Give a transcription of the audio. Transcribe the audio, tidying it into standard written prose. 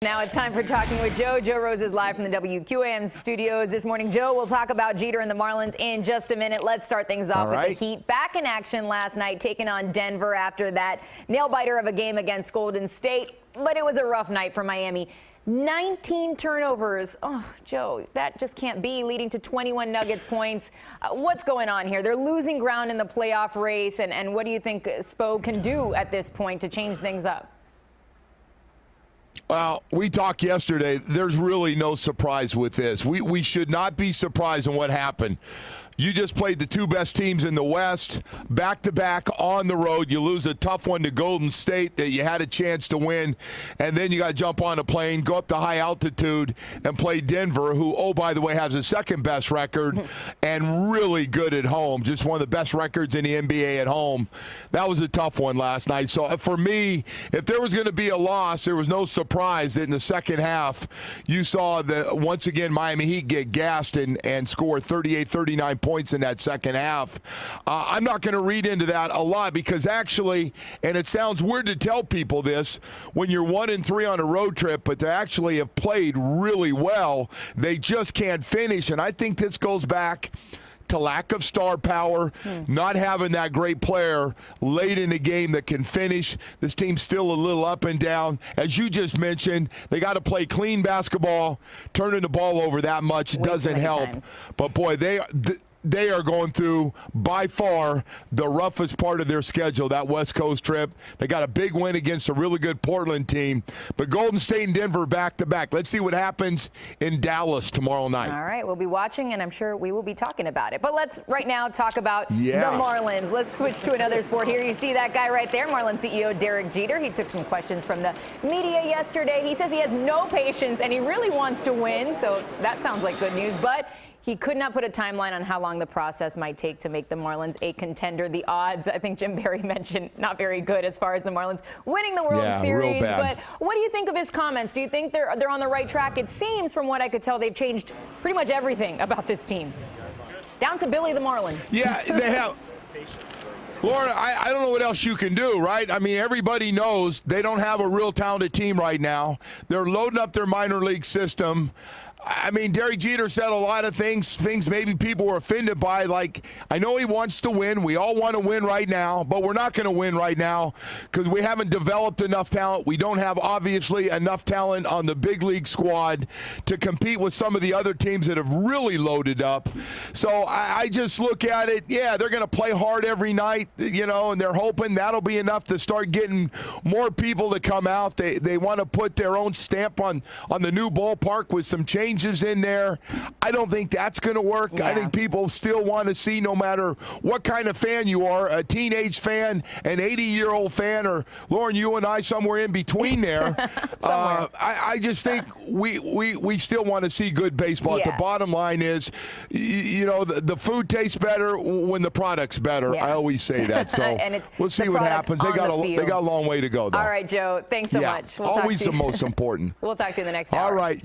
Now it's time for Talking with Joe. Joe Rose is live from the WQAM studios this morning. Joe, we'll talk about Jeter and the Marlins in just a minute. Let's start things off with the Heat. Back in action last night, taking on Denver after that nail-biter of a game against Golden State. But it was a rough night for Miami. 19 turnovers. Oh, Joe, that just can't be, leading to 21 Nuggets points. What's going on here? They're losing ground in the playoff race. And what do you think Spo can do at this point to change things up? Well, we talked yesterday. There's really no surprise with this. We should not be surprised on what happened. You just played the two best teams in the West, back-to-back on the road. You lose a tough one to Golden State that you had a chance to win, and then you got to jump on a plane, go up to high altitude, and play Denver, who, oh, by the way, has the second-best record and really good at home, just one of the best records in the NBA at home. That was a tough one last night. So for me, if there was going to be a loss, there was no surprise that in the second half you saw, once again, Miami Heat get gassed and score 38, 39 points in that second half. I'm not going to read into that a lot because actually, and it sounds weird to tell people this, when you're 1-3 on a road trip, but they actually have played really well, they just can't finish. And I think this goes back to lack of star power, not having that great player late in the game that can finish. This team's still a little up and down. As you just mentioned, they got to play clean basketball. Turning the ball over that much doesn't help. But, boy, they are going through, by far, the roughest part of their schedule, that West Coast trip. They got a big win against a really good Portland team. But Golden State and Denver back-to-back. Let's see what happens in Dallas tomorrow night. All right, we'll be watching, and I'm sure we will be talking about it. But let's right now talk about the Marlins. Let's switch to another sport here. You see that guy right there, Marlins CEO Derek Jeter. He took some questions from the media yesterday. He says he has no patience, and he really wants to win, so that sounds like good news. But he could not put a timeline on how long the process might take to make the Marlins a contender. The odds, I think Jim Barry mentioned, not very good as far as the Marlins winning the World Series. But what do you think of his comments? Do you think they're on the right track? It seems, from what I could tell, they've changed pretty much everything about this team, down to Billy the Marlin. Yeah, they have. Lauren, I don't know what else you can do, right? I mean, everybody knows they don't have a real talented team right now. They're loading up their minor league system. I mean, Derek Jeter said a lot of things maybe people were offended by. Like, I know he wants to win. We all want to win right now, but we're not going to win right now because we haven't developed enough talent. We don't have, obviously, enough talent on the big league squad to compete with some of the other teams that have really loaded up. So I just look at it, yeah, they're going to play hard every night, and they're hoping that'll be enough to start getting more people to come out. They want to put their own stamp on the new ballpark with some changes in there. I don't think that's going to work. Yeah. I think people still want to see, no matter what kind of fan you are, a teenage fan, an 80-year-old fan, or Lauren, you and I somewhere in between there. I just think we still want to see good baseball. Yeah. The bottom line is, the food tastes better when the product's better. Yeah. I always say that. So and we'll see what happens. They got a long way to go, though. All right, Joe. Thanks so much. We'll always the most important. We'll talk to you in the next hour. All right.